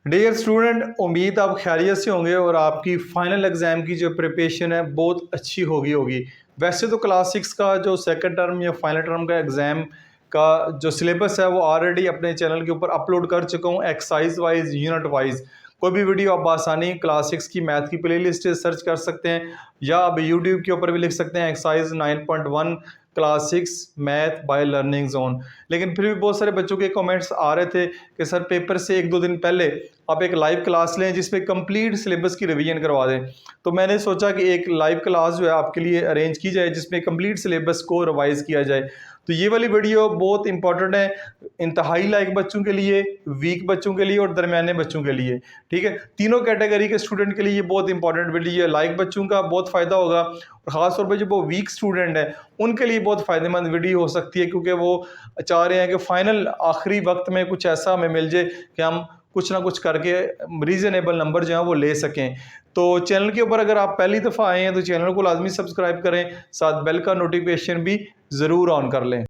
Dear student, उम्मीद आप खैरियत से होंगे और आपकी फाइनल एग्ज़ाम की जो प्रिपरेशन है बहुत अच्छी होगी। वैसे तो क्लास 6 का जो सेकंड टर्म या फाइनल टर्म का एग्ज़ाम का जो सिलेबस है वो ऑलरेडी अपने चैनल के ऊपर अपलोड कर चुका हूँ, एक्सरसाइज वाइज, यूनिट वाइज। कोई भी वीडियो आप आसानी क्लास 6 की मैथ की प्लेलिस्ट सर्च कर सकते हैं या आप यूट्यूब के ऊपर भी लिख सकते हैं exercise 9.1 class 6 math by learning zone. लेकिन फिर भी बहुत सारे बच्चों के कमेंट्स आ रहे थे कि सर पेपर से एक दो दिन पहले आप एक लाइव क्लास लें जिसमें कंप्लीट सिलेबस की रिवीजन करवा दें। तो मैंने सोचा कि एक लाइव क्लास जो है आपके लिए अरेंज की जाए जिसमें कंप्लीट सिलेबस को रिवाइज किया जाए। तो ये वाली वीडियो बहुत इंपॉर्टेंट है, इंतहाई लायक बच्चों के लिए, वीक बच्चों के लिए और दरमियाने बच्चों के लिए। ठीक है, तीनों कैटेगरी के स्टूडेंट के लिए ये बहुत इंपॉर्टेंट वीडियो है। लायक बच्चों का बहुत फ़ायदा होगा और ख़ासतौर पर जो वो वीक स्टूडेंट है उनके लिए बहुत फ़ायदेमंद वीडियो हो सकती है, क्योंकि वो चाह रहे हैं कि फ़ाइनल आखिरी वक्त में कुछ ऐसा हमें मिल जाए कि हम कुछ ना कुछ करके रीज़नेबल नंबर जो है वो ले सकें। तो चैनल के ऊपर अगर आप पहली दफ़ा आए हैं तो चैनल को लाजमी सब्सक्राइब करें, साथ बेल का नोटिफिकेशन भी ज़रूर ऑन कर लें।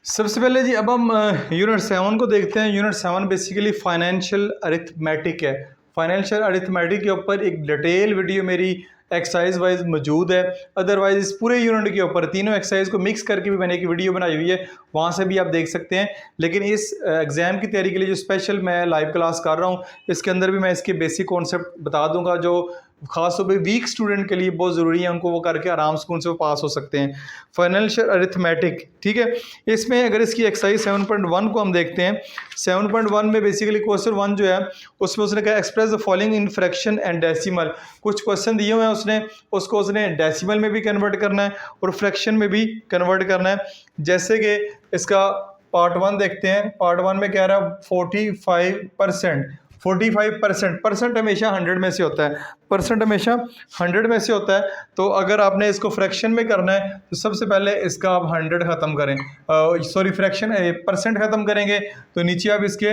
सबसे पहले जी अब हम यूनिट 7 को देखते हैं। यूनिट 7 बेसिकली फाइनेंशियल अरिथमेटिक है। फाइनेंशियल अरिथमेटिक के ऊपर एक डिटेल वीडियो मेरी एक्सरसाइज वाइज मौजूद है। अदरवाइज इस पूरे यूनिट के ऊपर तीनों एक्सरसाइज को मिक्स करके भी मैंने एक वीडियो बनाई हुई है, वहाँ से भी आप देख सकते हैं। लेकिन इस एग्ज़ाम की तैयारी के लिए जो स्पेशल मैं लाइव क्लास कर रहा हूँ इसके अंदर भी मैं इसके बेसिक कॉन्सेप्ट बता दूंगा जो खासतौर पे वीक स्टूडेंट के लिए बहुत ज़रूरी है, उनको वो करके आराम से उनसे पास हो सकते हैं। फाइनेंशियल अरिथमेटिक, ठीक है। इसमें अगर इसकी एक्सरसाइज 7.1 को हम देखते हैं, 7.1 में बेसिकली क्वेश्चन 1 जो है उसमें उसने कहा express the following in fraction and decimal. कुछ क्वेश्चन दिए हुए हैं, उसने डेसिमल में भी कन्वर्ट करना है और फ्रैक्शन में भी कन्वर्ट करना है। जैसे कि इसका पार्ट 1 देखते हैं। पार्ट 1 में कह रहा है 45%। 45% परसेंट हमेशा 100 में से होता है, परसेंट हमेशा 100 में से होता है। तो अगर आपने इसको फ्रैक्शन में करना है तो सबसे पहले इसका आप 100 ख़त्म करें, सॉरी फ्रैक्शन परसेंट ख़त्म करेंगे तो नीचे आप इसके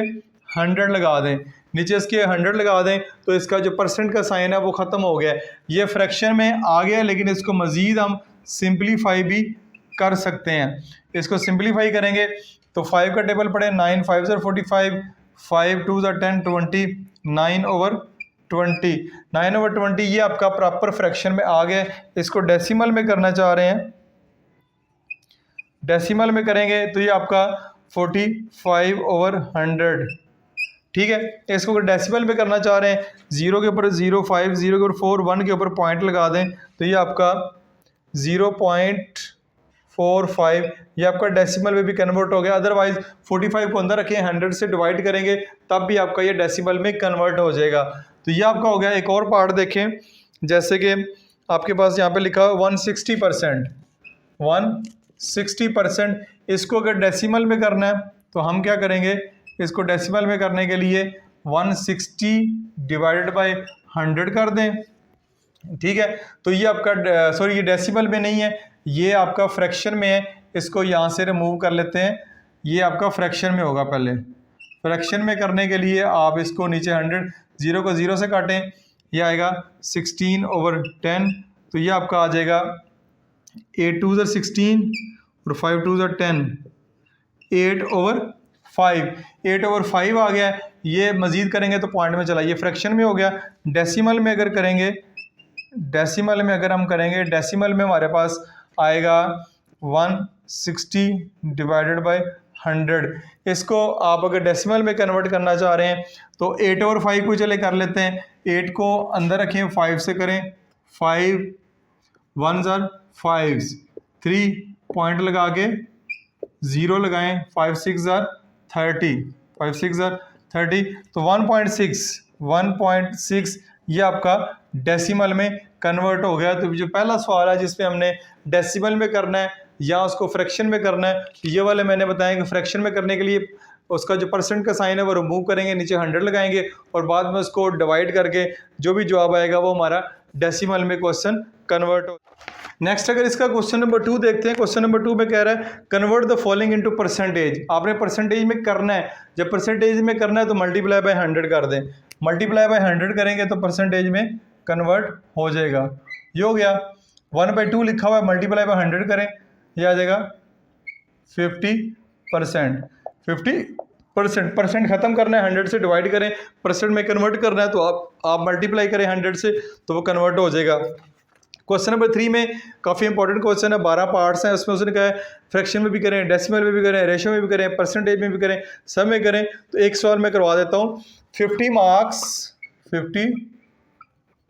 100 लगा दें, नीचे इसके 100 लगा दें तो इसका जो परसेंट का साइन है वो ख़त्म हो गया। ये फ्रैक्शन में आ गया, लेकिन इसको मज़ीद हम सिंप्लीफाई भी कर सकते हैं। इसको सिंप्लीफाई करेंगे तो 5 का टेबल पड़े, 9 5 ज़र 45, 5 2 ज़र 10 20, 9/20, 9/20 ये आपका प्रॉपर फ्रैक्शन में आ गया। इसको डेसिमल में करना चाह रहे हैं, डेसिमल में करेंगे तो ये आपका 45/100, ठीक है। इसको अगर डेसिमल में करना चाह रहे हैं, 0 के ऊपर 0 5, 0 के ऊपर 4, 1 के ऊपर पॉइंट लगा दें तो ये आपका 0.45 ये आपका डेसिमल में भी कन्वर्ट हो गया। अदरवाइज 45 को अंदर रखें, 100 से डिवाइड करेंगे तब भी आपका ये डेसिमल में कन्वर्ट हो जाएगा। तो ये आपका हो गया। एक और पार्ट देखें, जैसे कि आपके पास यहाँ पे लिखा 160%, 160%। इसको अगर डेसिमल में करना है तो हम क्या करेंगे, इसको डेसिमल में करने के लिए 160 डिवाइडेड बाय 100 कर दें, ठीक है। तो ये आपका सॉरी ये डेसिमल में नहीं है, ये आपका फ्रैक्शन में है। इसको यहाँ से रिमूव कर लेते हैं, ये आपका फ्रैक्शन में होगा। पहले फ्रैक्शन में करने के लिए आप इसको नीचे 100, 0 को 0 से काटें, ये आएगा 16/10। तो ये आपका आ जाएगा 8 2 ज़र 16 और 5 2 ज़र 10, 8/5, 8/5 आ गया। ये मज़ीद करेंगे तो पॉइंट में चला, ये फ्रैक्शन में हो गया। डेसिमल में अगर करेंगे, डेसिमल में अगर हम करेंगे, डेसिमल में हमारे पास आएगा 160 डिवाइडेड बाय 100। इसको आप अगर डेसिमल में कन्वर्ट करना चाह रहे हैं तो 8/5 को चले कर लेते हैं। 8 को अंदर रखें, 5 से करें, 5 1 ज़र 5, 3 पॉइंट लगा के 0 लगाएं, 5 6 ज़र 30, 5 6 ज़र 30। तो 1.6 ये आपका डेसिमल में कन्वर्ट हो गया। तो जो पहला सवाल है जिसमें हमने डेसिमल में करना है या उसको फ्रैक्शन में करना है, ये वाले मैंने बताया कि फ्रैक्शन में करने के लिए उसका जो परसेंट का साइन है वो रिमूव करेंगे, नीचे 100 लगाएंगे और बाद में उसको डिवाइड करके जो भी जवाब आएगा वो हमारा डेसिमल में क्वेश्चन कन्वर्ट हो। नेक्स्ट अगर इसका क्वेश्चन नंबर 2 देखते हैं। क्वेश्चन नंबर 2 में कह रहा है convert the following into percentage. आपने परसेंटेज में करना है, जब परसेंटेज में करना है तो मल्टीप्लाई बाय 100 कर दें, मल्टीप्लाई बाय 100 करेंगे तो परसेंटेज में कन्वर्ट हो जाएगा। ये हो गया। 1/2 लिखा हुआ है, मल्टीप्लाई बाय 100 करें, ये आ जाएगा 50%। 50% परसेंट खत्म करना है, 100 से डिवाइड करें, परसेंट में कन्वर्ट करना है तो आप मल्टीप्लाई करें 100 से तो वो कन्वर्ट हो जाएगा। क्वेश्चन नंबर 3 में काफ़ी इंपॉर्टेंट क्वेश्चन है, 12 पार्ट्स हैं उसमें। उसने कहा है फ्रैक्शन में भी करें, डेसिमल में भी करें, रेशो में भी करें, परसेंटेज में भी करें, सब में करें। तो एक सवाल मैं करवा देता हूँ। 50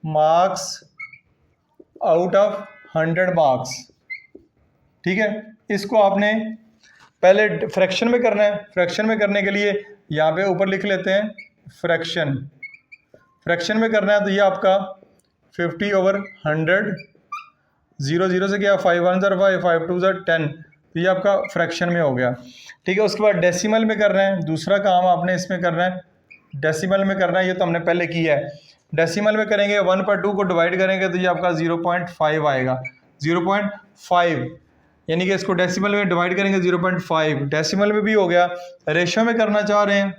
मार्क्स आउट ऑफ 100 मार्क्स, ठीक है। इसको आपने पहले फ्रैक्शन में करना है। फ्रैक्शन में करने के लिए यहाँ पे ऊपर लिख लेते हैं फ्रैक्शन में करना है। तो ये आपका 50/100, 0 से क्या 5 1 ज़र 5, 5 2 ज़र 10, तो ये आपका फ्रैक्शन में हो गया, ठीक है। उसके बाद डेसिमल में करना है, दूसरा काम आपने इसमें करना है डेसिमल में करना है। ये तो हमने पहले किया है। डेसिमल में करेंगे 1/2 को डिवाइड करेंगे तो ये आपका 0.5 आएगा, 0.5, यानी कि इसको डेसिमल में डिवाइड करेंगे 0.5। डेसिमल में भी हो गया। रेशो में करना चाह रहे हैं,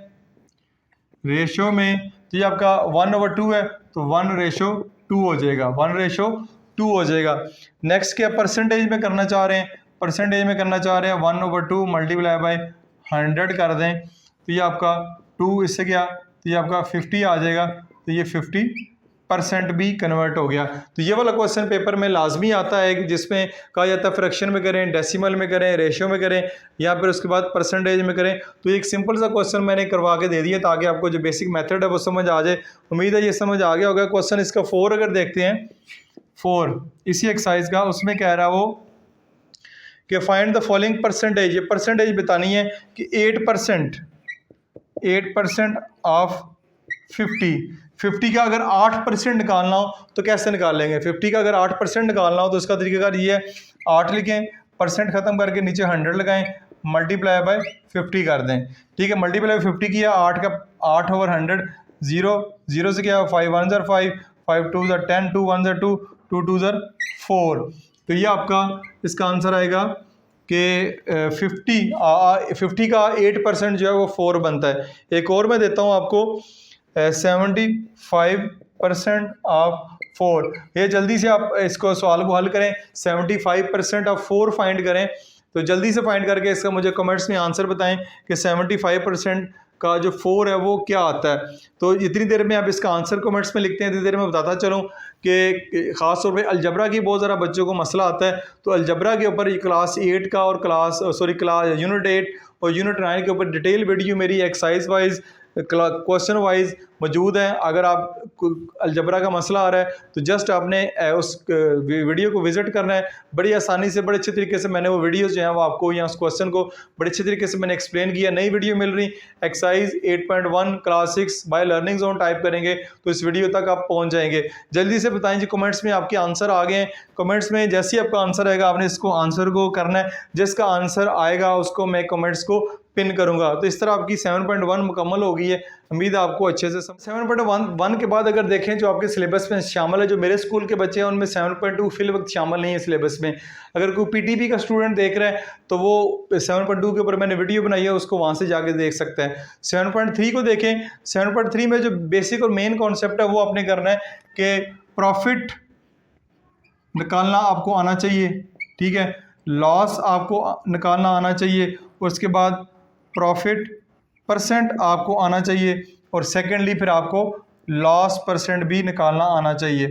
रेशो में तो ये आपका 1/2 है तो 1:2 हो जाएगा, 1:2 हो जाएगा। नेक्स्ट क्या परसेंटेज में करना चाह रहे हैं, परसेंटेज में करना चाह रहे हैं 1/2 मल्टीप्लाई बाय 100 कर दें तो ये आपका 2, इससे क्या तो ये आपका 50 आ जाएगा। तो ये 50% भी कन्वर्ट हो गया। तो ये वाला क्वेश्चन पेपर में लाजमी आता है जिसमें कहा जाता है फ्रैक्शन में करें, डेसिमल में करें, रेशियो में करें या फिर उसके बाद परसेंटेज में करें। तो एक सिंपल सा क्वेश्चन मैंने करवा के दे दिया ताकि आपको जो बेसिक मेथड है वो समझ आ जाए। उम्मीद है ये समझ आ गया होगा। क्वेश्चन इसका 4 अगर देखते हैं, 4 इसी एक्सरसाइज का, उसमें कह रहा है वो कि फाइंड द फॉलोइंग परसेंटेज। ये परसेंटेज बतानी है कि 8% ऑफ 50 का अगर 8% निकालना हो तो कैसे निकाल लेंगे। 50 का अगर 8% निकालना हो तो उसका तरीकाकार ये है, 8 लिखें, परसेंट खत्म करके नीचे 100 लगाएं, मल्टीप्लाई बाय 50 कर दें, ठीक है। मल्टीप्लाई बाय 50 किया, 8/100, 0 से क्या 5 1 ज़र 5, 5 2 ज़र 10, 2 1 ज़र 2, 2 2 ज़र 4। तो ये आपका इसका आंसर आएगा कि 50 का 8% जो है वो 4 बनता है। एक और मैं देता हूँ आपको, 75% ऑफ 4। ये जल्दी से आप इसको सवाल को हल करें, 75% ऑफ 4 फाइंड करें। तो जल्दी से फाइंड करके इसका मुझे कमेंट्स में आंसर बताएं कि 75% का जो 4 है वो क्या आता है। तो इतनी देर में आप इसका आंसर कमेंट्स में लिखते हैं, इतनी देर में बताता चलूँ कि ख़ास तौर पे अलजबरा की बहुत ज़्यादा बच्चों को मसला आता है। तो अलजबरा के ऊपर क्लास 8 का और क्लास यूनिट 8 और यूनिट 9 के ऊपर डिटेल वीडियो मेरी एक्सरसाइज वाइज क्वेश्चन वाइज मौजूद है। अगर आप अलजबरा का मसला आ रहा है तो जस्ट आपने उस वीडियो को विजिट करना है। बड़ी आसानी से, बड़े अच्छे तरीके से मैंने वो वीडियोस जो हैं वो आपको या उस क्वेश्चन को बड़े अच्छे तरीके से मैंने एक्सप्लेन किया। नई वीडियो मिल रही exercise 8.1 class 6 by learning zone type करेंगे तो इस वीडियो तक आप पहुँच जाएंगे। जल्दी से बताएं जी कमेंट्स में आपके आंसर आ गए हैं। कमेंट्स में जैसे ही आपका आंसर आएगा आपने इसको आंसर को करना है, जिसका आंसर आएगा उसको मैं कमेंट्स को पिन करूंगा। तो इस तरह आपकी 7.1 मुकम्मल हो गई है। उम्मीद है आपको अच्छे से 7.1 के बाद अगर देखें जो आपके सिलेबस में शामिल है, जो मेरे स्कूल के बच्चे हैं उनमें 7.2 फिल वक्त शामिल नहीं है सिलेबस में। अगर कोई पीटीपी का स्टूडेंट देख रहा है तो वो 7.2 के ऊपर मैंने वीडियो बनाई है, उसको वहाँ से जाके देख सकता है। 7.3 को देखें। 7.3 में जो बेसिक और मेन कॉन्सेप्ट है वो आपने करना है कि प्रॉफिट निकालना आपको आना चाहिए, ठीक है। लॉस आपको निकालना आना चाहिए, उसके बाद प्रॉफिट परसेंट आपको आना चाहिए और सेकेंडली फिर आपको लॉस परसेंट भी निकालना आना चाहिए।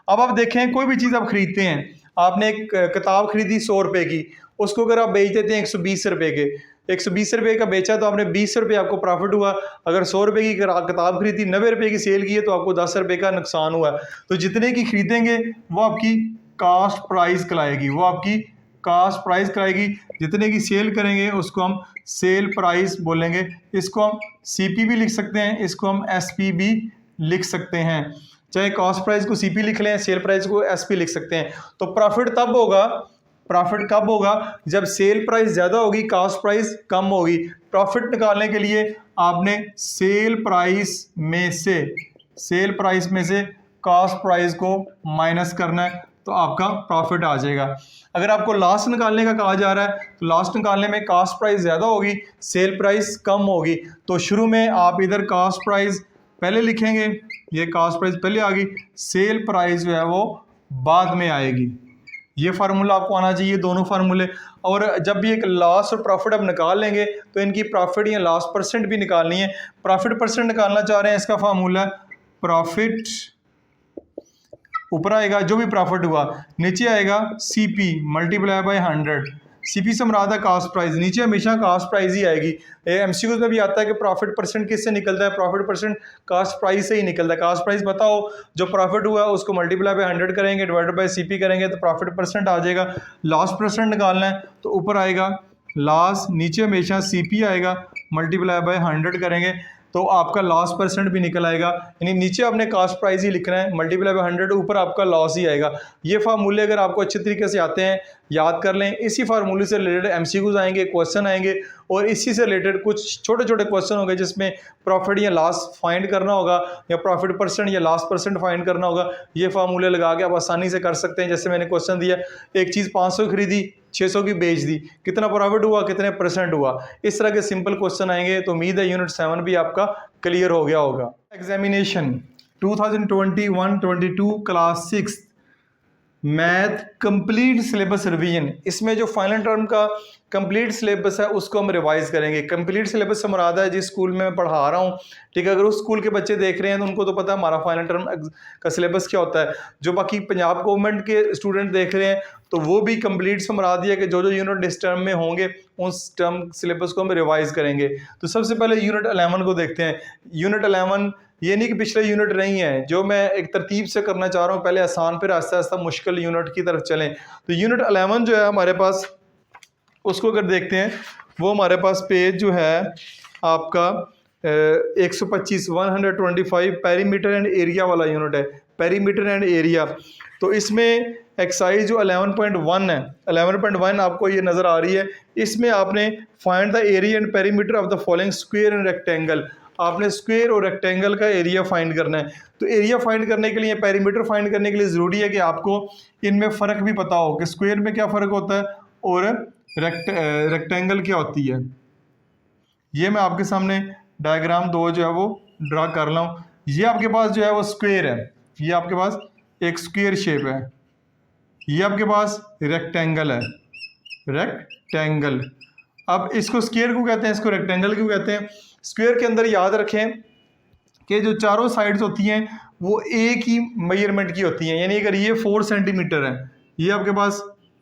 अब आप देखें कोई भी चीज़ आप खरीदते हैं, आपने एक किताब खरीदी 100 रुपये की, उसको अगर आप बेच देते हैं 120 रुपये के, 120 रुपये का बेचा तो आपने 20 रुपये आपको प्रॉफिट हुआ। अगर 100 रुपये की किताब खरीदी 90 रुपये की सेल की है तो आपको 10 रुपये का नुकसान हुआ। तो जितने की खरीदेंगे वो आपकी कास्ट प्राइस कहलाएगी, वो आपकी कास्ट प्राइस कराएगी। जितने की सेल करेंगे उसको हम सेल प्राइस बोलेंगे। इसको हम सीपी भी लिख सकते हैं, इसको हम एसपी भी लिख सकते हैं। चाहे कास्ट प्राइस को सीपी लिख लें, सेल प्राइस को एसपी लिख सकते हैं। तो प्रॉफिट तब होगा, प्रॉफिट कब होगा जब सेल प्राइस ज़्यादा होगी, कास्ट प्राइस कम होगी। प्रॉफिट निकालने के लिए आपने सेल प्राइस में से कास्ट प्राइस को माइनस करना है तो आपका प्रॉफिट आ जाएगा। अगर आपको लास्ट निकालने का कहा जा रहा है तो लास्ट निकालने में कास्ट प्राइस ज़्यादा होगी, सेल प्राइस कम होगी। तो शुरू में आप इधर कास्ट प्राइस पहले लिखेंगे, ये कास्ट प्राइस पहले आ गई, सेल प्राइस जो है वो बाद में आएगी, ये फार्मूला आपको आना चाहिए, दोनों फार्मूले। और जब भी एक लॉस और प्रॉफिट आप निकाल लेंगे तो इनकी प्रॉफिट या लॉस परसेंट भी निकालनी है। प्रॉफिट परसेंट निकालना चाह रहे हैं, इसका फार्मूला प्रॉफिट, ऊपर आएगा जो भी प्रॉफिट हुआ, नीचे आएगा CP मल्टीप्लाई बाय 100। CP से मुराद है कास्ट प्राइस, नीचे हमेशा कास्ट प्राइस ही आएगी। MCQ में भी आता है कि प्रॉफिट परसेंट किससे निकलता है, प्रॉफिट परसेंट कास्ट प्राइस से ही निकलता है। कास्ट प्राइस बताओ, जो प्रॉफिट हुआ उसको मल्टीप्लाई बाय 100 करेंगे, डिवाइडेड बाय CP करेंगे तो प्रॉफिट परसेंट आ जाएगा। लॉस परसेंट निकालना है तो ऊपर आएगा लॉस, नीचे हमेशा CP आएगा, मल्टीप्लाई बाय 100 करेंगे तो आपका लॉस परसेंट भी निकल आएगा। यानी नीचे आपने कास्ट प्राइस ही लिखना है, मल्टीप्लाई बाय 100, ऊपर आपका लॉस ही आएगा। ये फार्मूले अगर आपको अच्छे तरीके से आते हैं, याद कर लें। इसी फार्मूले से रिलेटेड MCQs आएंगे, क्वेश्चन आएंगे, और इसी से रिलेटेड कुछ छोटे छोटे क्वेश्चन होंगे जिसमें प्रॉफिट या लॉस फाइंड करना होगा, या प्रॉफिट परसेंट या लॉस परसेंट फाइंड करना होगा। ये फार्मूले लगा के आप आसानी से कर सकते हैं। जैसे मैंने क्वेश्चन दिया, एक चीज़ 500 खरीदी, 600 की बेच दी, कितना प्रॉफिट हुआ, कितने परसेंट हुआ। इस तरह के सिंपल क्वेश्चन आएंगे। तो उम्मीद है यूनिट 7 भी आपका क्लियर हो गया होगा। Examination 2021-22 class 6 math complete syllabus revision. इसमें जो फाइनल टर्म का कंप्लीट सिलेबस है उसको हम रिवाइज करेंगे। कंप्लीट सिलेबस से मुराद है जिस स्कूल में मैं पढ़ा रहा हूँ, ठीक है। अगर उस स्कूल के बच्चे देख रहे हैं तो उनको तो पता है हमारा फाइनल टर्म का सिलेबस क्या होता है। जो बाकी पंजाब गवर्नमेंट के स्टूडेंट देख रहे हैं तो वो भी कंप्लीट से मुराद है कि जो जो यूनिट इस टर्म में होंगे उस टर्म सिलेबस को हम रिवाइज करेंगे। तो सबसे पहले यूनिट 11 को देखते हैं। यूनिट 11 ये नहीं कि पिछले यूनिट नहीं है, जो मैं एक तरतीब से करना चाह रहा हूँ, पहले आसान फिर आस्ता आस्ता मुश्किल यूनिट की तरफ चलें। तो यूनिट 11 जो है हमारे पास, उसको अगर देखते हैं, वो हमारे पास पेज जो है आपका 125 पेरीमीटर एंड एरिया वाला यूनिट है, पेरीमीटर एंड एरिया। तो इसमें एक्सरसाइज जो 11.1 है, 11.1 आपको ये नज़र आ रही है। इसमें आपने find the area and perimeter of the following square and rectangle. आपने स्क्वायर और रेक्टेंगल का एरिया फाइंड करना है। तो एरिया फाइंड करने के लिए, पेरीमीटर फाइंड करने के लिए ज़रूरी है कि आपको इनमें फ़र्क भी पता हो कि स्क्वायर में क्या फ़र्क होता है और रेक्टेंगल क्या होती है। ये मैं आपके सामने डायग्राम 2 जो है वो ड्रा कर रहा हूँ। ये आपके पास जो है वो स्क्वायर है, ये आपके पास एक स्क्वायर शेप है, ये आपके पास रेक्टेंगल है, रेक्टेंगल। अब इसको स्क्वायर को कहते हैं, इसको रेक्टेंगल क्यों कहते हैं। स्क्वायर के अंदर याद रखें कि जो चारों साइड्स होती हैं वो एक ही मेजरमेंट की होती हैं। यानी अगर ये 4 सेंटीमीटर है, ये आपके पास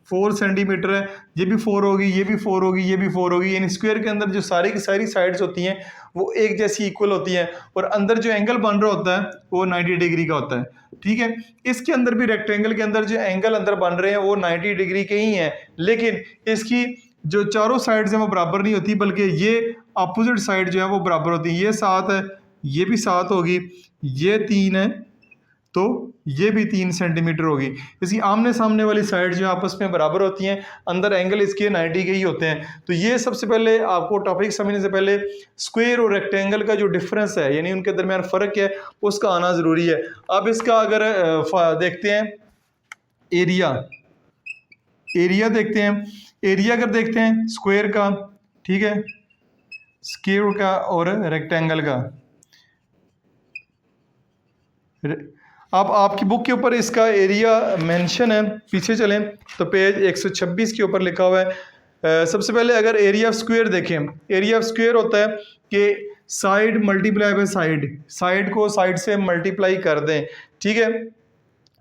4 सेंटीमीटर है, ये भी 4 होगी, ये भी 4 होगी, ये भी 4 होगी। यानी स्क्वायर के अंदर जो सारी की सारी साइड्स होती हैं वो एक जैसी इक्वल होती हैं, और अंदर जो एंगल बन रहा होता है वो 90 डिग्री का होता है, ठीक है। इसके अंदर भी रेक्टेंगल के अंदर जो एंगल अंदर बन रहे हैं वो 90 डिग्री के ही हैं, लेकिन इसकी जो चारों साइड्स हैं वो बराबर नहीं होती, बल्कि ये अपोजिट साइड जो है वो बराबर होती है। ये 7 है, ये भी 7 होगी, ये 3 है तो ये भी 3 सेंटीमीटर होगी। इसकी आमने सामने वाली साइड जो आपस में बराबर होती हैं, अंदर एंगल इसके 90 के ही होते हैं। तो ये सबसे पहले आपको टॉपिक समझने से पहले स्क्वायर और रेक्टेंगल का जो डिफरेंस है, यानी उनके दरमियान फ़र्क है, उसका आना ज़रूरी है। अब इसका अगर देखते हैं एरिया, एरिया देखते हैं। एरिया अगर देखते हैं स्क्वायर का, ठीक है, स्क्वायर का और रेक्टेंगल का। अब आपकी बुक के ऊपर इसका एरिया मेंशन है, पीछे चलें तो पेज 126 के ऊपर लिखा हुआ है। सबसे पहले अगर एरिया ऑफ स्क्वायर देखें, एरिया ऑफ स्क्वायर होता है कि side multiply by side, side को साइड से मल्टीप्लाई कर दें, ठीक है।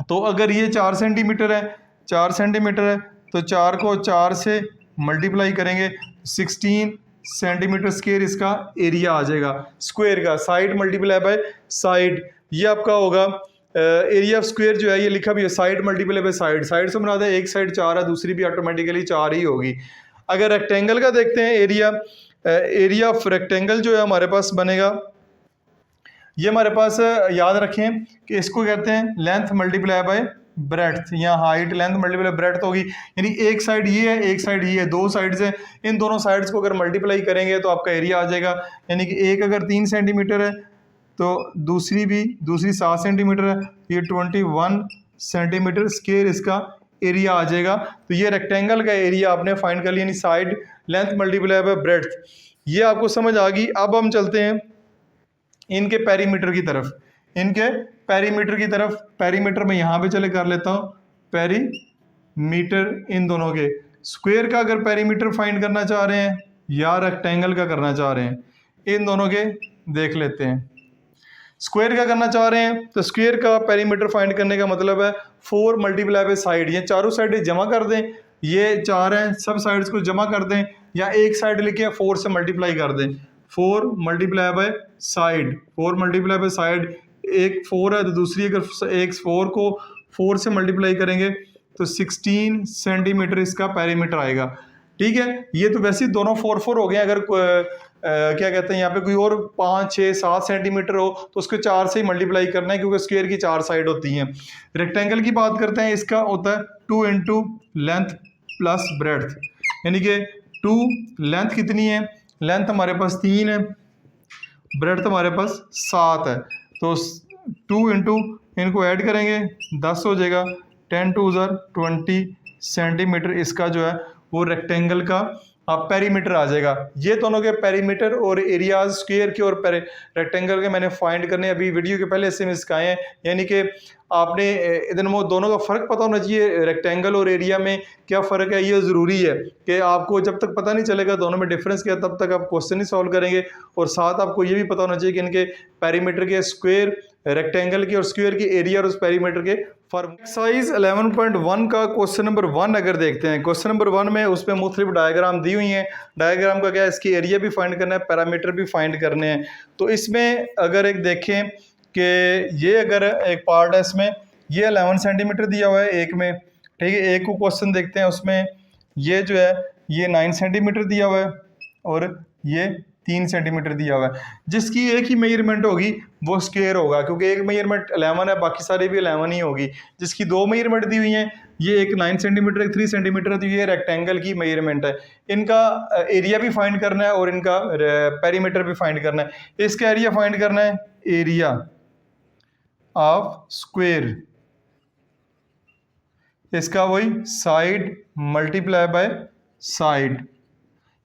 तो अगर ये 4 सेंटीमीटर है, 4 सेंटीमीटर है तो 4 को 4 से मल्टीप्लाई करेंगे, 16 सेंटीमीटर स्क्वायर इसका एरिया आ जाएगा स्क्वायर का, साइड मल्टीप्लाई बाय साइड। ये आपका होगा एरिया ऑफ स्क्वायर जो है, ये लिखा भी है side multiply by side. Side से मुराद है एक साइड 4 है, दूसरी भी ऑटोमेटिकली 4 ही होगी। अगर रेक्टेंगल का देखते हैं एरिया, एरिया ऑफ रेक्टेंगल जो है हमारे पास बनेगा, ये हमारे पास याद रखें कि इसको कहते हैं लेंथ मल्टीप्लाई बाय ब्रेड्थ, या हाइट लेंथ मल्टीप्लाई ब्रेड्थ होगी। यानी एक साइड ये है, एक साइड ये है, दो साइड्स है, इन दोनों साइड्स को अगर मल्टीप्लाई करेंगे तो आपका एरिया आ जाएगा। यानी कि एक अगर 3 सेंटीमीटर है तो दूसरी 7 सेंटीमीटर है, ये 21 सेंटीमीटर स्क्वायर इसका एरिया आ जाएगा। तो ये रेक्टेंगल का एरिया आपने फाइंड कर लिया, यानी side length multiply by breadth. ये आपको समझ आ गई। अब हम चलते हैं इनके पेरीमीटर की तरफ, इनके पेरीमीटर की तरफ। पेरीमीटर में यहाँ पे चले कर लेता हूँ, मीटर इन दोनों के। स्क्वायर का अगर पेरीमीटर फाइंड करना चाह रहे हैं या रेक्टेंगल का करना चाह रहे हैं, इन दोनों के देख लेते हैं। स्क्वायर का करना चाह रहे हैं तो स्क्वायर का पेरीमीटर फाइंड करने का मतलब है 4 मल्टीप्लाई बाय साइड, ये चारों साइड जमा कर दें, ये 4 हैं, सब साइड्स को जमा कर दें, या एक साइड लिखे 4 से मल्टीप्लाई कर दें। 4 multiply by side, 4 multiply by side, एक 4 है तो दूसरी अगर एक 4 को 4 से मल्टीप्लाई करेंगे तो 16 सेंटीमीटर इसका पेरीमीटर आएगा। ठीक है, ये तो वैसे ही दोनों 4 हो गए। अगर क्या कहते हैं यहाँ पे कोई और 5, 6, 7 सेंटीमीटर हो तो उसको 4 से ही मल्टीप्लाई करना है, क्योंकि स्क्वायर की 4 साइड होती हैं। रेक्टेंगल की बात करते हैं, इसका होता है 2 इंटू लेंथ प्लस ब्रेड्थ, यानी कि 2 लेंथ कितनी है, लेंथ हमारे पास 3 है, ब्रेड्थ हमारे पास 7 है, तो 2 इंटू इनको ऐड करेंगे 10 हो जाएगा, 10 टू 20 सेंटीमीटर इसका जो है वो रेक्टेंगल का पेरीमीटर आ जाएगा। ये दोनों के पेरीमीटर और एरियाज स्क्वायर के और रेक्टेंगल के मैंने फाइंड करने अभी वीडियो के पहले से सिखाए हैं, यानी कि आपने इधर दोनों का फ़र्क पता होना चाहिए, रेक्टेंगल और एरिया में क्या फ़र्क है, ये ज़रूरी है कि आपको जब तक पता नहीं चलेगा दोनों में डिफरेंस क्या, तब तक आप क्वेश्चन नहीं सॉल्व करेंगे। और साथ आपको ये भी पता होना चाहिए कि इनके पेरीमीटर के, स्क्वायर रेक्टेंगल की और स्क्वायर की एरिया और उस पेरीमीटर के फॉर्म। एक्सरसाइज 11.1 का क्वेश्चन नंबर 1 अगर देखते हैं, क्वेश्चन नंबर 1 में उसमें मुख्तलिफ डायग्राम दी हुई हैं। डायग्राम का क्या है, इसकी एरिया भी फाइंड करना है, पैरामीटर भी फाइंड करने हैं। तो इसमें अगर एक देखें कि ये अगर एक पार्ट है, इसमें ये 11 सेंटीमीटर दिया हुआ है एक में, ठीक है। एक को क्वेश्चन देखते हैं, उसमें ये जो है ये 9 सेंटीमीटर दिया हुआ है और ये 3 सेंटीमीटर दिया हुआ है। जिसकी एक ही मेजरमेंट होगी वो स्क्वायर होगा, क्योंकि एक मेजरमेंट 11 है, बाकी सारी भी 11 ही होगी। जिसकी 2 मेजरमेंट दी हुई हैं, ये एक 9 सेंटीमीटर एक 3 सेंटीमीटर, तो ये रेक्टेंगल की मेजरमेंट है। इनका एरिया भी फाइंड करना है और इनका पेरीमीटर भी फाइंड करना है। इसका एरिया फाइंड करना है, एरिया ऑफ स्क्वायर, इसका वही साइड मल्टीप्लाई बाय साइड,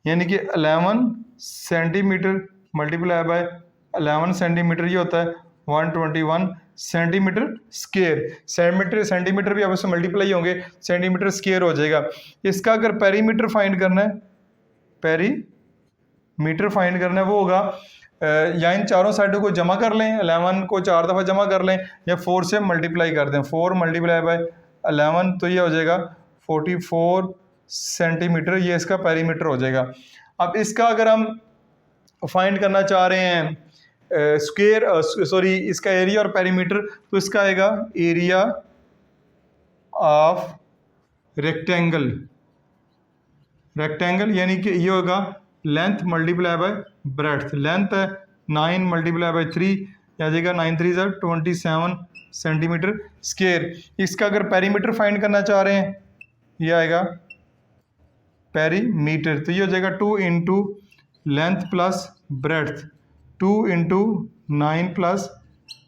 यानी कि 11 सेंटीमीटर मल्टीप्लाई बाय 11 सेंटीमीटर, ये होता है 121 सेंटीमीटर स्क्वायर। सेंटीमीटर भी आपस में मल्टीप्लाई होंगे, सेंटीमीटर स्क्वायर हो जाएगा। इसका अगर पेरीमीटर फाइंड करना है, पेरीमीटर फाइंड करना है, वो होगा या इन चारों साइडों को जमा कर लें, 11 को 4 दफ़ा जमा कर लें, या 4 से मल्टीप्लाई कर दें, 4 मल्टीप्लाई बाय 11, तो ये हो जाएगा 44 सेंटीमीटर, ये इसका पेरीमीटर हो जाएगा। अब इसका अगर हम फाइंड करना चाह रहे हैं स्क्वायर इसका एरिया और पेरीमीटर, तो इसका आएगा एरिया ऑफ रेक्टेंगल, यानी कि ये होगा length multiply by breadth. Length है 9 मल्टीप्लाई बाय 3, आ जाएगा 9 3 27 सेंटीमीटर स्क्वायर। इसका अगर पेरीमीटर फाइंड करना चाह रहे हैं, ये आएगा पेरीमीटर, तो ये हो जाएगा 2 into length plus breadth, 2 into 9 plus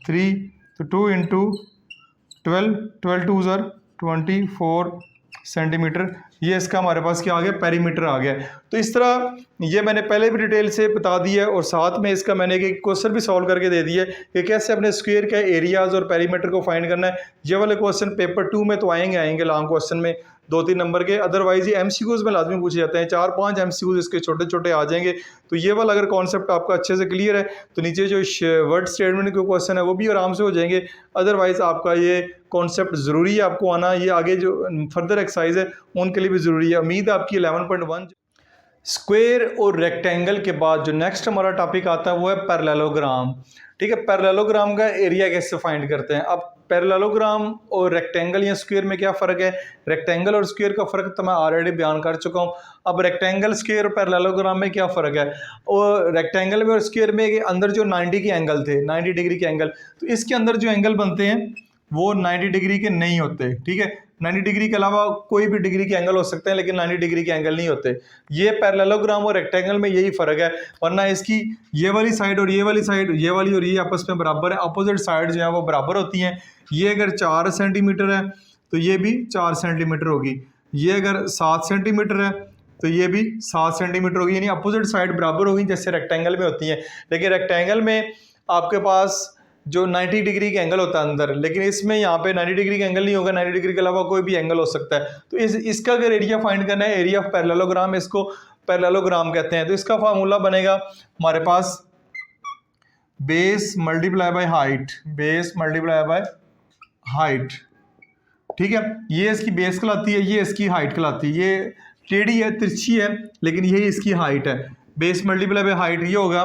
3, तो 2 इंटू 12 टू 24 सेंटीमीटर, ये इसका हमारे पास क्या आ गया, पेरीमीटर आ गया। तो इस तरह ये मैंने पहले भी डिटेल से बता दिया है, और साथ में इसका मैंने एक क्वेश्चन भी सॉल्व करके दे दिया है कि कैसे अपने स्क्वायर के एरियाज और पेरीमीटर को फाइंड करना है। ये वाले क्वेश्चन पेपर 2 में तो आएंगे लॉन्ग क्वेश्चन में 2-3 नंबर के, अदरवाइज ये एमसीक्यूज में लाजमी पूछे जाते हैं, 4-5 एमसीक्यूज इसके छोटे छोटे आ जाएंगे। तो ये वाला अगर कॉन्सेप्ट आपका अच्छे से क्लियर है तो नीचे जो वर्ड स्टेटमेंट के क्वेश्चन है वो भी आराम से हो जाएंगे। अदरवाइज आपका ये कॉन्सेप्ट ज़रूरी है आपको आना, ये आगे जो फर्दर एक्सरसाइज है उनके लिए भी ज़रूरी है। उम्मीद है आपकी 11.1 स्क्वायर और रेक्टेंगल के बाद जो नेक्स्ट हमारा टॉपिक आता है वो है पैरेललोग्राम। ठीक है, पैरेललोग्राम का एरिया कैसे फाइंड करते हैं। अब पैरेललोग्राम और रेक्टेंगल या स्क्वायर में क्या फ़र्क है, रेक्टेंगल और स्क्वायर का फ़र्क तो मैं ऑलरेडी बयान कर चुका हूँ। अब रेक्टेंगल, स्क्वायर और पैरेललोग्राम में क्या फ़र्क है, और रेक्टेंगल में और स्क्वायर में के अंदर जो 90 के एंगल थे, 90 डिग्री के एंगल, तो इसके अंदर जो एंगल बनते हैं वो 90 डिग्री के नहीं होते। ठीक है, 90 डिग्री के अलावा कोई भी डिग्री के एंगल हो सकते हैं, लेकिन 90 डिग्री के एंगल नहीं होते। ये पैरेललोग्राम और रेक्टेंगल में यही फ़र्क है, वरना इसकी ये वाली साइड और ये वाली साइड, ये वाली और ये आपस में बराबर है, अपोजिट साइड जो है वो बराबर होती हैं। ये अगर 4 सेंटीमीटर है तो ये भी 4 सेंटीमीटर होगी, ये अगर 7 सेंटीमीटर है तो ये भी 7 सेंटीमीटर होगी, यानी अपोजिट साइड बराबर होगी जैसे रेक्टेंगल में होती हैं। लेकिन रेक्टेंगल में आपके पास जो 90 डिग्री का एंगल होता है अंदर, लेकिन इसमें यहाँ पे 90 डिग्री का एंगल नहीं होगा, 90 डिग्री के अलावा कोई भी एंगल हो सकता है। तो इसका अगर एरिया फाइंड करना है, एरिया ऑफ पैरेललोग्राम, इसको पैरेललोग्राम कहते हैं। तो इसका फार्मूला बनेगा हमारे पास base multiply by height, base multiply by height, ठीक है। ये इसकी बेस कहलाती है, ये इसकी हाइट कहलाती है। ये टेढ़ी है, तिरछी है, लेकिन यही इसकी हाइट है। बेस मल्टीप्लाई बाय हाइट ये होगा,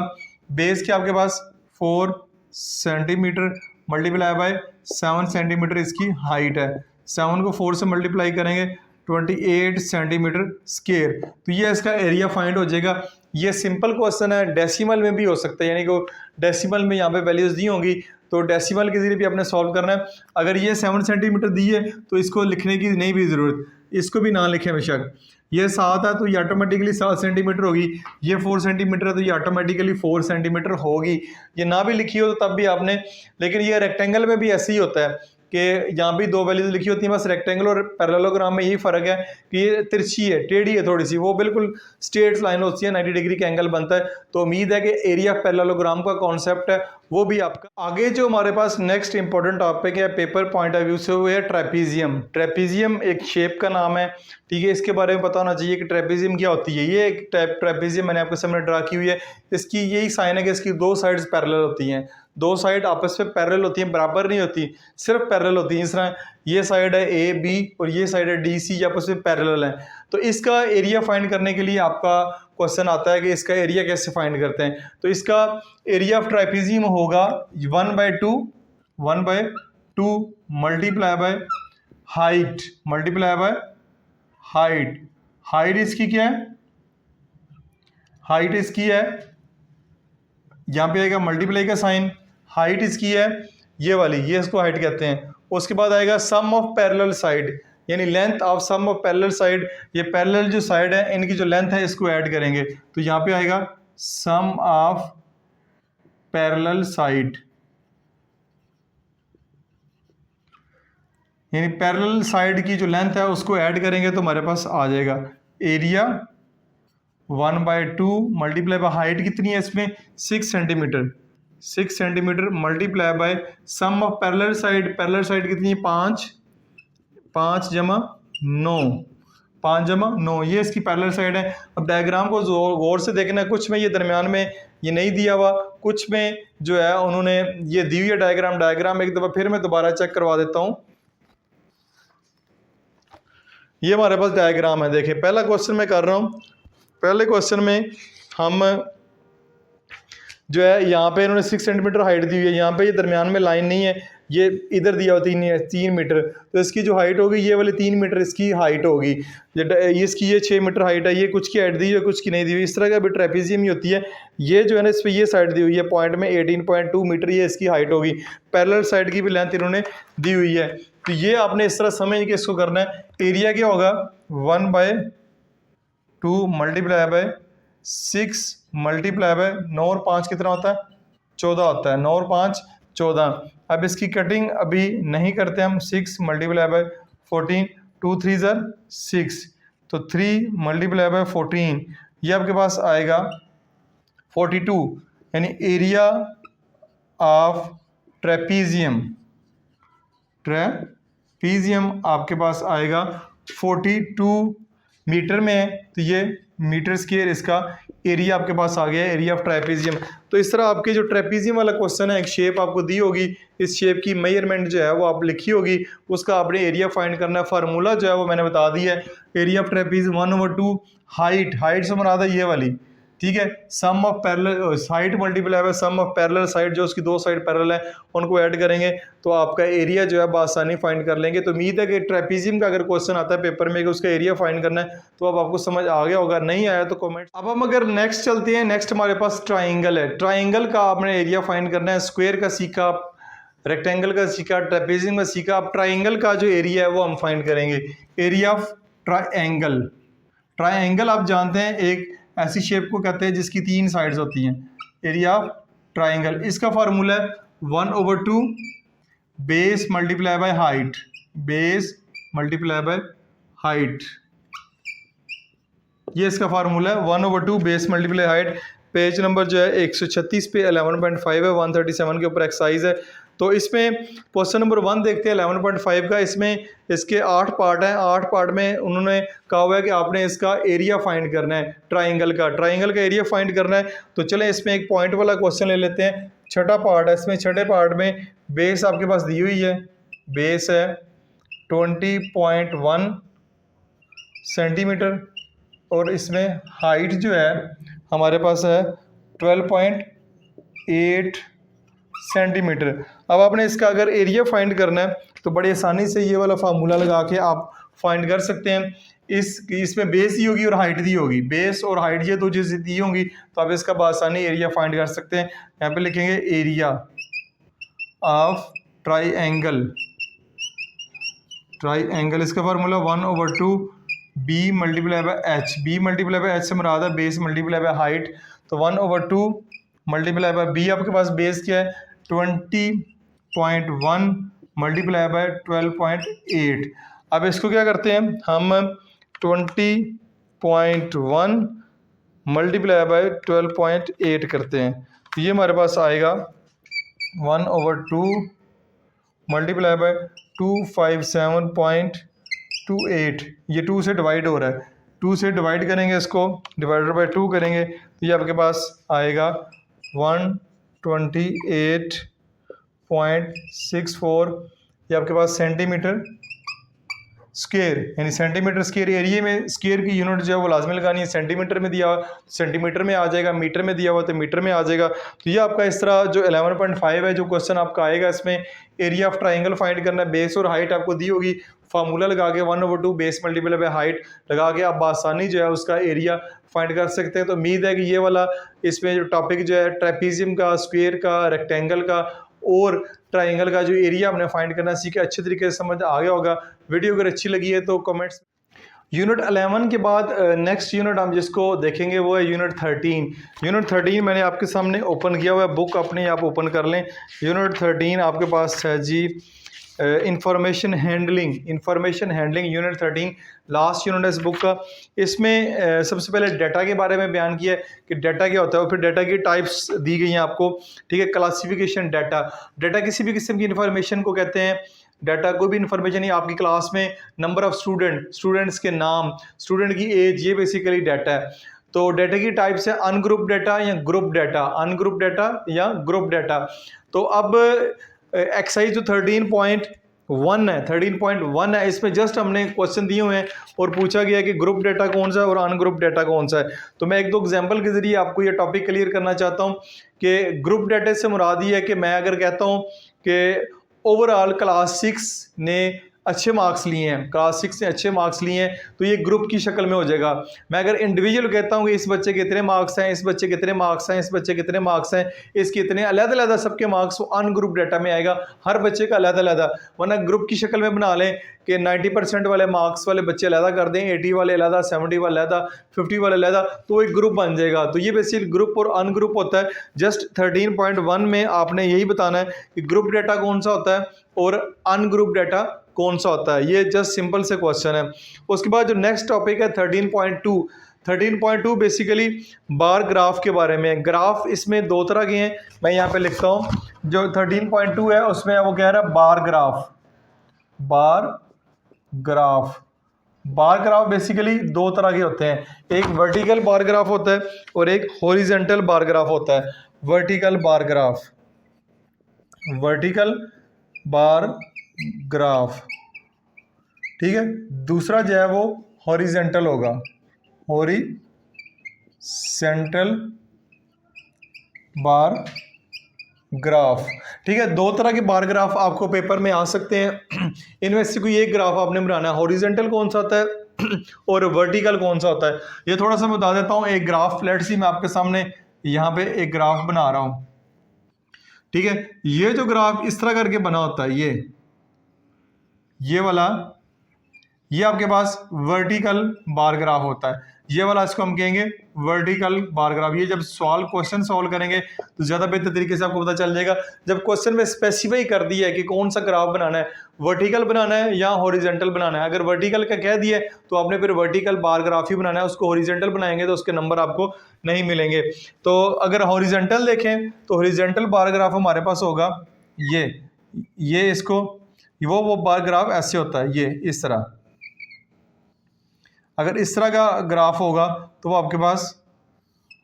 बेस के आपके पास 4 सेंटीमीटर मल्टीप्लाई बाय 7 सेंटीमीटर इसकी हाइट है। 7 को 4 से मल्टीप्लाई करेंगे 28 सेंटीमीटर स्क्वायर। तो ये इसका एरिया फाइंड हो जाएगा। ये सिंपल क्वेश्चन है, डेसिमल में भी हो सकता है, यानी कि डेसिमल में यहाँ पे वैल्यूज दी होंगी तो डेसिमल के जरिए भी आपने सॉल्व करना है। अगर ये 7 सेंटीमीटर दी है तो इसको लिखने की नहीं भी ज़रूरत, इसको भी ना लिखें बेशक। ये 7 है तो ये ऑटोमेटिकली 7 सेंटीमीटर होगी, ये 4 सेंटीमीटर है तो ये ऑटोमेटिकली 4 सेंटीमीटर होगी। ये ना भी लिखी हो तो तब भी आपने, लेकिन ये रेक्टेंगल में भी ऐसे ही होता है कि यहाँ भी 2 वैल्यूज लिखी होती हैं, बस रेक्टेंगल और पैरेललोग्राम में यही फ़र्क है कि ये तिरछी है, टेढ़ी है थोड़ी सी, वो बिल्कुल स्ट्रेट लाइन होती है, 90 डिग्री का एंगल बनता है। तो उम्मीद है कि एरिया ऑफ पैरेललोग्राम का कॉन्सेप्ट है वो भी आपका। आगे जो हमारे पास नेक्स्ट इंपॉर्टेंट टॉपिक है पेपर पॉइंट ऑफ व्यू से, वो है ट्रेपीजियम। ट्रेपीजियम एक शेप का नाम है, ठीक है। इसके बारे में पता होना चाहिए कि ट्रेपीजियम क्या होती है। ये एक ट्रेपीजियम मैंने आपके सामने ड्रा की हुई है। इसकी यही साइन है कि इसकी 2 साइड्स पैरेलल होती हैं, 2 साइड आपस में पैरेलल होती हैं, बराबर नहीं होती, सिर्फ पैरेलल होती हैं। इस तरह ये साइड है ए बी और ये साइड है डी सी, आपस में पैरेलल है। तो इसका एरिया फाइंड करने के लिए आपका क्वेश्चन आता है कि इसका एरिया कैसे फाइंड करते हैं। तो इसका एरिया ऑफ ट्राइपीजियम होगा 1/2 multiply by height, multiply by height. Height इसकी क्या है, हाइट इसकी है, यहाँ पे आएगा मल्टीप्लाई का साइन, हाइट इसकी है ये वाली, ये इसको हाइट कहते हैं। उसके बाद आएगा सम ऑफ पैरेलल साइड, यानी length of sum of parallel side. ये पैरेलल जो साइड है इनकी जो लेंथ है इसको ऐड करेंगे तो यहाँ पे आएगा सम ऑफ पैरेलल साइड, यानी पैरेलल साइड की जो लेंथ है उसको ऐड करेंगे तो हमारे पास आ जाएगा एरिया 1/2 मल्टीप्लाई बाय हाइट कितनी है इसमें 6 centimetre, 6 centimetre multiply by sum of parallel side, parallel side कितनी है 5, 5 जमा 9, 5 जमा 9, ये इसकी पैरेलल साइड है। अब डायग्राम को गौर से देखना है, कुछ में ये दरमियान में ये नहीं दिया हुआ, कुछ में जो है उन्होंने ये दी हुई है डायग्राम एक दफ़ा फिर मैं दोबारा चेक करवा देता हूँ। ये हमारे पास डायग्राम है, देखिए पहला क्वेश्चन मैं कर रहा हूँ। पहले क्वेश्चन में हम जो है यहाँ पे इन्होंने 6 सेंटीमीटर हाइट दी हुई है, यहाँ पे ये दरमियान में लाइन नहीं है, ये इधर दिया हुआ 3 मीटर, तो इसकी जो हाइट होगी ये वाली 3 मीटर इसकी हाइट होगी। इसकी ये 6 मीटर हाइट है, ये कुछ की हाइट दी हुई है कुछ की नहीं दी हुई। इस तरह का भी ट्रेपीजियम ही होती है। ये जो है ना इस पर ये साइड दी हुई है पॉइंट में 18.2 मीटर, ये इसकी हाइट होगी। पैरेलल साइड की भी लेंथ इन्होंने दी हुई है। तो ये आपने इस तरह समझ के इसको करना है। एरिया क्या होगा 1/2 मल्टीप्लाई बाय 6 मल्टीप्लाई बाय 9 और 5 कितना होता है 14 होता है, 9 और 5 14। अब इसकी कटिंग अभी नहीं करते हम, 6 मल्टीप्लाई बाय 14, 2 3 ज़र 6, तो 3 मल्टीप्लाई बाय 14 ये आपके पास आएगा 42, यानी एरिया ऑफ ट्रेपीजियम आपके पास आएगा 42 मीटर में है, तो ये मीटर स्क्वायर इसका एरिया आपके पास आ गया है, एरिया ऑफ ट्रेपीजियम। तो इस तरह आपके जो ट्रेपीजियम वाला क्वेश्चन है, एक शेप आपको दी होगी, इस शेप की मेजरमेंट जो है वो आप लिखी होगी, उसका आपने एरिया फाइंड करना है। फार्मूला जो है वो मैंने बता दिया है, एरिया ऑफ ट्रेपीजियम 1/2 हाइट से मुराद है ये वाली, ठीक है। Sum of parallel side multiply by sum of parallel side, जो उसकी 2 साइड पैरेलल है उनको ऐड करेंगे तो आपका एरिया जो है बआसानी फाइंड कर लेंगे। तो उम्मीद है कि ट्रेपीजियम का अगर क्वेश्चन आता है पेपर में कि उसका एरिया फाइंड करना है तो अब आपको समझ आ गया होगा, नहीं आया तो कमेंट। अब हम अगर नेक्स्ट चलते हैं, नेक्स्ट हमारे पास ट्राइंगल है। ट्राइंगल का आपने एरिया फाइंड करना है। स्क्वायर का सीखा, रेक्टेंगल का सीखा, ट्रेपीजियम का सीखा, अब ट्राइंगल का जो एरिया है वो हम फाइंड करेंगे। एरिया ऑफ ट्राइंगल, ट्राइंगल आप जानते हैं एक ऐसी शेप को कहते हैं जिसकी 3 साइड्स होती हैं। एरिया ऑफ ट्राइंगल, इसका फार्मूला है 1/2 base multiply by height, base multiply by height, ये इसका फार्मूला है 1/2 base multiply height. Page number जो है 136 पे 11.5 है, 137 के ऊपर एक्सरसाइज है। तो इसमें क्वेश्चन नंबर 1 देखते हैं 11.5 का। इसमें इसके 8 पार्ट हैं। 8 पार्ट में उन्होंने कहा हुआ है कि आपने इसका एरिया फाइंड करना है, ट्राइंगल का एरिया फाइंड करना है। तो चलें इसमें एक पॉइंट वाला क्वेश्चन ले लेते हैं। छठा पार्ट है, इसमें छठे पार्ट में बेस आपके पास दी हुई है, बेस है 20.1 सेंटीमीटर और इसमें हाइट जो है हमारे पास है 12.8 सेंटीमीटर। अब आपने इसका अगर एरिया फाइंड करना है तो बड़ी आसानी से ये वाला फार्मूला लगा के आप फाइंड कर सकते हैं। इसमें बेस दी होगी और हाइट दी होगी, बेस और हाइट ये दो चीज़ें दी होंगी तो आप इसका बआसानी एरिया फाइंड कर सकते हैं। यहाँ पे लिखेंगे एरिया ऑफ ट्राइंगल, इसका formula 1/2 b multiply by h. B multiply by h से मुराद है बेस मल्टीप्लाई बाय हाइट। तो 1/2 मल्टीप्लाई बाय बी, आपके पास बेस क्या है 20.1 मल्टीप्लाई बाय 12.8। अब इसको क्या करते हैं हम 20.1 मल्टीप्लाई बाय 12.8 करते हैं। तो ये हमारे पास आएगा 1/2 मल्टीप्लाई बाय 257.28। ये 2 से डिवाइड हो रहा है, 2 से डिवाइड करेंगे, इसको डिवाइडेड बाय 2 करेंगे तो ये आपके पास आएगा 128.64। ये आपके पास सेंटीमीटर स्क्वायर, यानी सेंटीमीटर स्क्वायर। एरिया में स्क्वायर की यूनिट जो है वो लाजमी लगानी है। सेंटीमीटर में दिया हुआ सेंटीमीटर में आ जाएगा, मीटर में दिया हुआ तो मीटर में आ जाएगा। तो ये आपका इस तरह जो 11.5 है जो क्वेश्चन आपका आएगा, इसमें एरिया ऑफ ट्राइंगल फाइंड करना है। बेस और हाइट आपको दी होगी, फार्मूला लगा के 1/2 बेस मल्टीप्लाई बाय हाइट लगा के आप आसानी जो है उसका एरिया फाइंड कर सकते हैं। तो उम्मीद है कि ये वाला इसमें जो टॉपिक जो है ट्रेपीजियम का, स्क्वायर का, रेक्टेंगल का और ट्राइंगल का जो एरिया हमने फाइंड करना सीखा अच्छे तरीके से समझ आ गया होगा। वीडियो अगर अच्छी लगी है तो कमेंट्स। यूनिट 11 के बाद नेक्स्ट यूनिट हम जिसको देखेंगे वो है यूनिट 13। यूनिट 13 मैंने आपके सामने ओपन किया हुआ है, बुक अपनी आप ओपन कर लें। यूनिट 13 आपके पास है जी information handling unit 13 last unit है इस बुक का। इसमें सबसे पहले डाटा के बारे में बयान किया है कि डाटा क्या होता है और फिर डाटा की टाइप्स दी गई हैं आपको, ठीक है। क्लासिफिकेशन डाटा किसी भी किस्म की इंफॉर्मेशन को कहते हैं। डाटा कोई भी इंफॉर्मेशन ही आपकी क्लास में नंबर ऑफ स्टूडेंट्स के नाम, स्टूडेंट की एज, ये बेसिकली डाटा है। तो डाटा की टाइप्स है अनग्रुप डाटा या ग्रुप डाटा, तो अब एक्सरसाइज जो 13.1 है इसमें जस्ट हमने क्वेश्चन दिए हुए हैं और पूछा गया कि ग्रुप डाटा कौन सा है और अनग्रुप डाटा कौन सा है। तो मैं एक दो एग्जांपल के जरिए आपको ये टॉपिक क्लियर करना चाहता हूँ कि ग्रुप डाटा से मुराद ये है कि मैं अगर कहता हूँ कि ओवरऑल क्लास 6 ने अच्छे मार्क्स लिए हैं, तो ये ग्रुप की शक्ल में हो जाएगा। मैं अगर इंडिविजुअल कहता हूँ कि इस बच्चे के इतने मार्क्स हैं, इस बच्चे के इतने मार्क्स हैं, इस बच्चे के इतने मार्क्स हैं, इसके इतने अलग-अलग सबके मार्क्स, वो अनग्रुप डाटा में आएगा, हर बच्चे का अलग-अलग। वरना ग्रुप की शक्ल में बना लें कि 90% वाले मार्क्स वाले बच्चे अलग कर दें, 80 वाले अलग, 70 वाले अलग, 50 वाले अलग, तो एक ग्रुप बन जाएगा। तो ये बेसिकली ग्रुप और अनग्रुप होता है। जस्ट 13.1 में आपने यही बताना है कि ग्रुप डाटा कौन सा होता है और अनग्रुप डाटा कौन सा होता है। ये जस्ट सिंपल से क्वेश्चन है। उसके बाद जो नेक्स्ट टॉपिक है 13.2 बेसिकली बार ग्राफ के बारे में। ग्राफ इसमें दो तरह के हैं, मैं यहाँ पे लिखता हूँ। जो 13.2 है उसमें वो कह रहा है बार ग्राफ बेसिकली दो तरह के होते हैं। एक वर्टिकल बार ग्राफ होता है और एक हॉरिजॉन्टल बार ग्राफ होता है। वर्टिकल बार ग्राफ, ठीक है। दूसरा जो है वो हॉरिजॉन्टल होगा, हॉरिजॉन्टल बार ग्राफ, ठीक है। दो तरह के बार ग्राफ आपको पेपर में आ सकते हैं। इनमें से कोई एक ग्राफ आपने बनाना है। हॉरिजॉन्टल कौन सा होता है और वर्टिकल कौन सा होता है, ये थोड़ा सा मैं बता देता हूँ। एक ग्राफ लेट्स सी मैं आपके सामने यहाँ पे एक ग्राफ बना रहा हूँ, ठीक है। ये जो ग्राफ इस तरह करके बना होता है, ये वाला ये आपके पास वर्टिकल बार ग्राफ होता है, ये वाला इसको हम कहेंगे वर्टिकल बार ग्राफ। ये जब क्वेश्चन सॉल्व करेंगे तो ज़्यादा बेहतर तरीके से आपको पता चल जाएगा। जब क्वेश्चन में स्पेसिफाई कर दिया है कि कौन सा ग्राफ बनाना है, वर्टिकल बनाना है या हॉरिजेंटल बनाना है। अगर वर्टिकल का कह दिया है तो आपने फिर वर्टिकल बार ग्राफ ही बनाना है, उसको हॉरिजेंटल बनाएंगे तो उसके नंबर आपको नहीं मिलेंगे। तो अगर हॉरिजेंटल देखें तो हॉरिजेंटल बार ग्राफ हमारे पास होगा ये इसको वो बार ग्राफ ऐसे होता है, ये इस तरह। अगर इस तरह का ग्राफ होगा तो वो आपके पास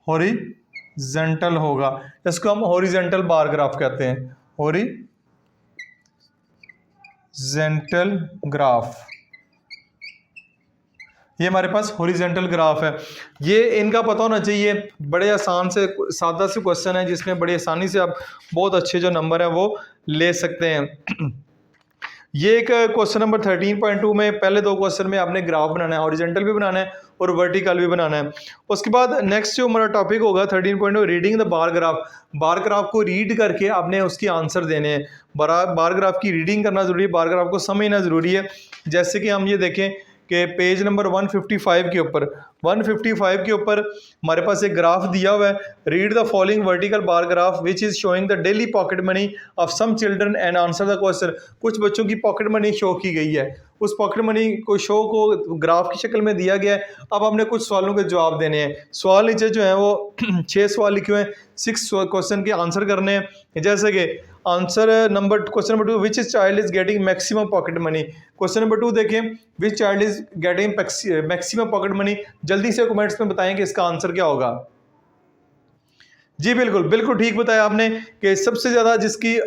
हॉरिजेंटल होगा, इसको हम हॉरिजेंटल बार ग्राफ कहते हैं, हॉरिजेंटल ग्राफ। ये हमारे पास हॉरिजेंटल ग्राफ है। ये इनका पता होना चाहिए, बड़े आसान से सादा से क्वेश्चन है जिसमें बड़ी आसानी से आप बहुत अच्छे जो नंबर है वो ले सकते हैं। ये एक क्वेश्चन नंबर 13.2 में पहले दो क्वेश्चन में आपने ग्राफ बनाना है, हॉरिजेंटल भी बनाना है और वर्टिकल भी बनाना है। उसके बाद नेक्स्ट जो हमारा टॉपिक होगा 13.2 reading the bar graph. Bar graph को रीड करके आपने उसके आंसर देने हैं। बार ग्राफ की रीडिंग करना जरूरी है, बार ग्राफ को समझना जरूरी है। जैसे कि हम ये देखें कि पेज नंबर 155 के ऊपर 155 के ऊपर हमारे पास एक ग्राफ दिया हुआ है, read the following vertical bar graph which is showing the daily pocket money of some children and answer the question. कुछ बच्चों की पॉकेट मनी शो की गई है, उस पॉकेट मनी को शो को ग्राफ की शक्ल में दिया गया है। अब हमने कुछ सवालों के जवाब देने हैं। सवाल नीचे जो है वो 6 सवाल लिखे हुए हैं, 6 क्वेश्चन के आंसर करने हैं। जैसे कि answer number question number 2 which is child is getting maximum pocket money. Question number 2 देखें, which child is getting maximum pocket money. जल्दी से कमेंट्स में बताएं कि इसका आंसर क्या होगा। जी बिल्कुल ठीक बताया आपने कि सबसे ज़्यादा जिसकी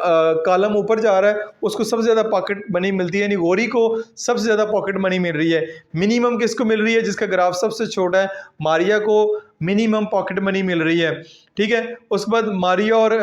कॉलम ऊपर जा रहा है उसको सबसे ज़्यादा पॉकेट मनी मिलती है, यानी गोरी को सबसे ज़्यादा पॉकेट मनी मिल रही है। मिनिमम किसको मिल रही है? जिसका ग्राफ सबसे छोटा है, मारिया को मिनिमम पॉकेट मनी मिल रही है। ठीक है, उसके बाद मारिया और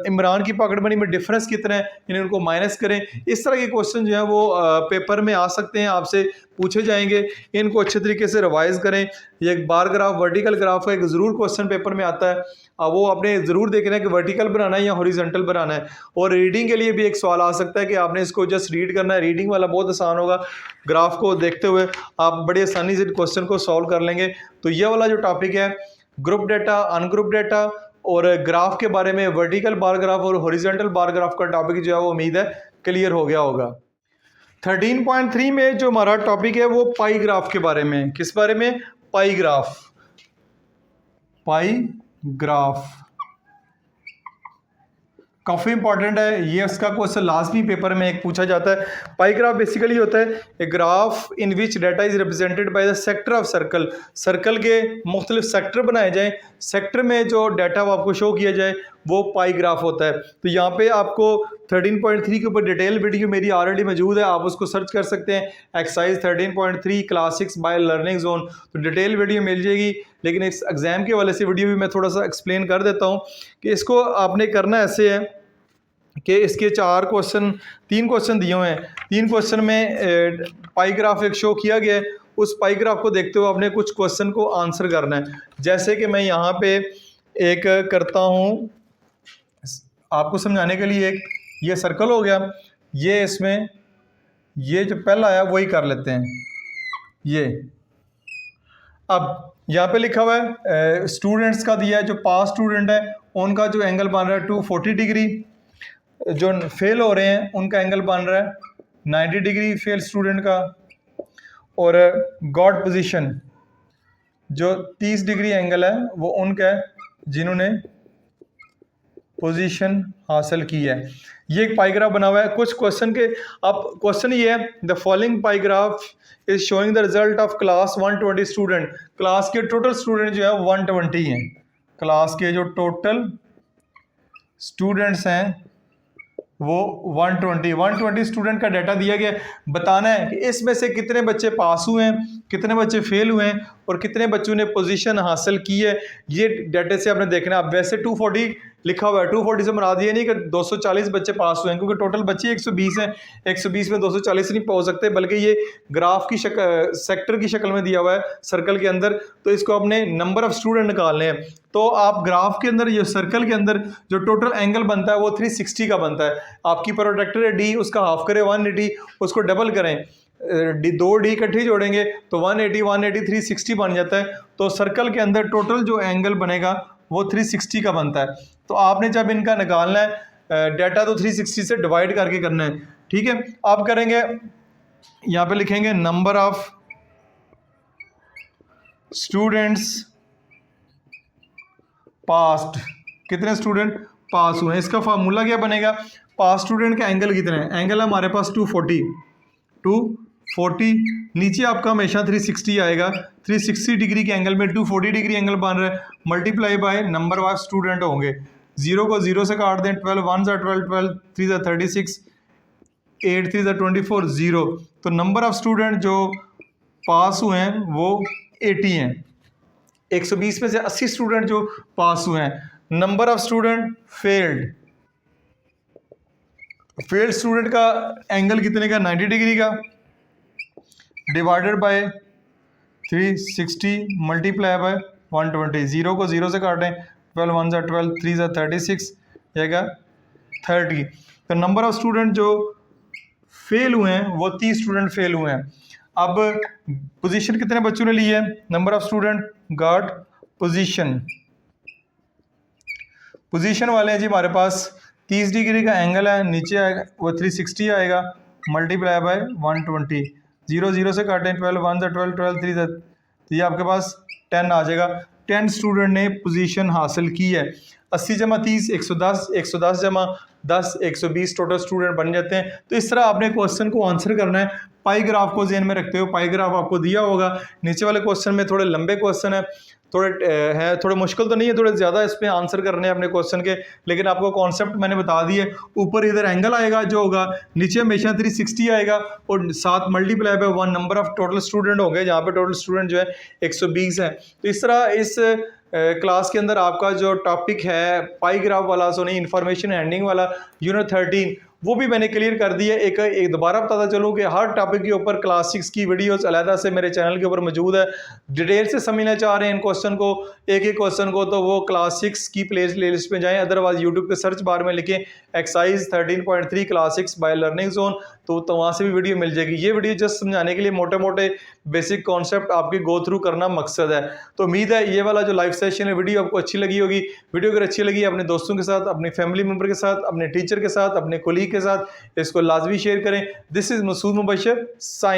इमरान की पॉकेट मनी में डिफरेंस कितना है, यानी उनको माइनस करें। इस तरह के क्वेश्चन जो है वो पेपर में आ सकते हैं, आपसे पूछे जाएंगे। इनको अच्छे तरीके से रिवाइज करें। ये एक बार ग्राफ वर्टिकल ग्राफ का एक ज़रूर क्वेश्चन पेपर में आता है, वो आपने ज़रूर देखना है कि वर्टिकल बनाना है या हॉरिजॉन्टल बनाना है। और रीडिंग के लिए भी एक सवाल आ सकता है कि आपने इसको जस्ट रीड करना है। रीडिंग वाला बहुत आसान होगा, ग्राफ को देखते हुए आप बड़ी आसानी से क्वेश्चन को सॉल्व कर लेंगे। तो ये वाला जो टॉपिक है ग्रुप डेटा, अनग्रुप डेटा और ग्राफ के बारे में, वर्टिकल बार ग्राफ और हॉरिजॉन्टल बार ग्राफ का टॉपिक जो है वो उम्मीद है क्लियर हो गया होगा। 13.3 में जो हमारा टॉपिक है वो पाई ग्राफ के बारे में। किस बारे में? पाई ग्राफ। पाई ग्राफ काफ़ी इंपॉर्टेंट है, ये उसका क्वेश्चन लाजमी पेपर में एक पूछा जाता है। पाई ग्राफ बेसिकली होता है a graph in which data is represented by the sector of circle. Circle के मुख्तलिफ सेक्टर बनाए जाएं, सेक्टर में जो डाटा वो आपको शो किया जाए वो पाई ग्राफ होता है। तो यहाँ पे आपको 13.3 के ऊपर डिटेल वीडियो मेरी ऑलरेडी मौजूद है, आप उसको सर्च कर सकते हैं, exercise 13.3 class 6 by learning zone. तो डिटेल वीडियो मिल जाएगी, लेकिन इस एग्जाम के वाले से वीडियो भी मैं थोड़ा सा एक्सप्लेन कर देता हूँ कि इसको आपने करना ऐसे है कि इसके 3 क्वेश्चन दिए हुए हैं। 3 क्वेश्चन में पाई ग्राफ एक शो किया गया है, उस पाई ग्राफ को देखते हुए आपने कुछ क्वेश्चन को आंसर करना है। जैसे कि मैं यहाँ पे एक करता हूँ आपको समझाने के लिए, एक ये सर्कल हो गया, ये इसमें ये जो पहला आया वही कर लेते हैं। ये अब यहाँ पे लिखा हुआ है स्टूडेंट्स का दिया है, जो पास स्टूडेंट है उनका जो एंगल बन रहा है 240 डिग्री, जो फेल हो रहे हैं उनका एंगल बन रहा है 90 डिग्री फेल स्टूडेंट का, और गॉड पोजीशन जो 30 डिग्री एंगल है वो उनका है जिन्होंने पोजीशन हासिल की है। ये एक पाई ग्राफ बना हुआ है। कुछ क्वेश्चन के अब क्वेश्चन ये है, the following pi graph is showing the result of class 120 student. Class के टोटल स्टूडेंट जो है 120 हैं, क्लास के जो टोटल स्टूडेंट्स हैं वो 120 स्टूडेंट का डाटा दिया गया। बताना है कि इसमें से कितने बच्चे पास हुए हैं, कितने बच्चे फेल हुए हैं और कितने बच्चों ने पोजीशन हासिल की है। ये डाटे से आपने देखना है। अब वैसे 240 लिखा हुआ है, 240 से मुराद ये नहीं कि 240 बच्चे पास हुए हैं, क्योंकि टोटल बच्चे 120 हैं, 120 में 240 नहीं पहुंच सकते, बल्कि ये ग्राफ की सेक्टर की शक्ल में दिया हुआ है सर्कल के अंदर। तो इसको अपने नंबर ऑफ स्टूडेंट निकालने हैं। तो आप ग्राफ के अंदर, ये सर्कल के अंदर जो टोटल एंगल बनता है वो 360 का बनता है। आपकी प्रोडक्टर है डी, उसका हाफ करें 180, उसको डबल करें दो डी इकट्ठी जोड़ेंगे तो 180 180 360 बन जाता है। तो सर्कल के अंदर टोटल जो एंगल बनेगा वो 360 का बनता है। तो आपने जब इनका निकालना है डाटा तो 360 से डिवाइड करके करना है, ठीक है। आप करेंगे यहाँ पे लिखेंगे नंबर ऑफ स्टूडेंट्स पास्ट, कितने स्टूडेंट पास हुए हैं। इसका फार्मूला क्या बनेगा, पास स्टूडेंट का एंगल कितने हैं, एंगल है हमारे पास 240, नीचे आपका हमेशा 360 आएगा। 360 डिग्री के एंगल में 240 डिग्री एंगल बन रहा है, multiply by number of student होंगे। 0 को 0 से काट दें, 12 1 ज़ा 12, 12 3 ज़ा 36, 8 3 ज़ा 24, 0। तो नंबर ऑफ स्टूडेंट जो पास हुए हैं वो 80 हैं। 120 में से 80 स्टूडेंट जो पास हुए हैं। Number of student failed student का एंगल कितने का, 90 डिग्री का, डिवाइडेड बाय 360 मल्टीप्लाई बाय 120। 0 को 0 से काटें, 12 1 ज़ा 12, 3 ज़ा 36, जाएगा 30। तो नंबर ऑफ स्टूडेंट जो फेल हुए हैं वो 30 स्टूडेंट फेल हुए हैं। अब पोजीशन कितने बच्चों ने ली है, number of student got position वाले हैं जी हमारे पास 30 डिग्री का एंगल है, नीचे आएगा वो 360 आएगा, मल्टीप्लाई बाय 120। 0 0 से काटें, 12 1 ज़ा 12, 12 3 ज़ा, तो ये आपके पास 10 आ जाएगा। 10 स्टूडेंट ने पोजीशन हासिल की है। 80 जमा 30 110, 110 जमा 10 120 टोटल स्टूडेंट बन जाते हैं। तो इस तरह आपने क्वेश्चन को आंसर करना है। पाई ग्राफ को ज़हन में रखते हो, पाई ग्राफ आपको दिया होगा। नीचे वाले क्वेश्चन में थोड़े लंबे क्वेश्चन है, थोड़े मुश्किल तो नहीं है, थोड़े ज़्यादा इसमें आंसर करने हैं अपने क्वेश्चन के, लेकिन आपको कॉन्सेप्ट मैंने बता दिए। ऊपर इधर एंगल आएगा जो होगा, नीचे हमेशा 360 आएगा और 7 multiply by 1 number of total student हो गए, जहाँ पे टोटल स्टूडेंट जो है 120 है। तो इस तरह इस क्लास के अंदर आपका जो टॉपिक है पाई ग्राफ वाला, सो नहीं इंफॉर्मेशन हैंडलिंग वाला यूनिट 13, वो भी मैंने क्लियर कर दिया। एक दोबारा बताता चलूँ कि हर टॉपिक के ऊपर क्लास 6 की वीडियोस अलहदा से मेरे चैनल के ऊपर मौजूद है। डिटेल से समझना चाह रहे हैं इन क्वेश्चन को, एक एक क्वेश्चन को, तो वो क्लास 6 की प्ले लिस्ट में जाएं। अदरवाइज यूट्यूब के सर्च बार में लिखें exercise 13.3 class 6 by learning zone, तो वहाँ से भी वीडियो मिल जाएगी। ये वीडियो जस्ट समझाने के लिए मोटे मोटे बेसिक कॉन्सेप्ट आपके गो थ्रू करना मकसद है। तो उम्मीद है ये वाला जो लाइव सेशन है वीडियो आपको अच्छी लगी होगी। वीडियो अगर अच्छी लगी, अपने दोस्तों के साथ, अपने फैमिली मेम्बर के साथ, अपने टीचर के साथ, अपने कोलीग के साथ इसको लाजमी शेयर करें। This is Masood Mubashar sign.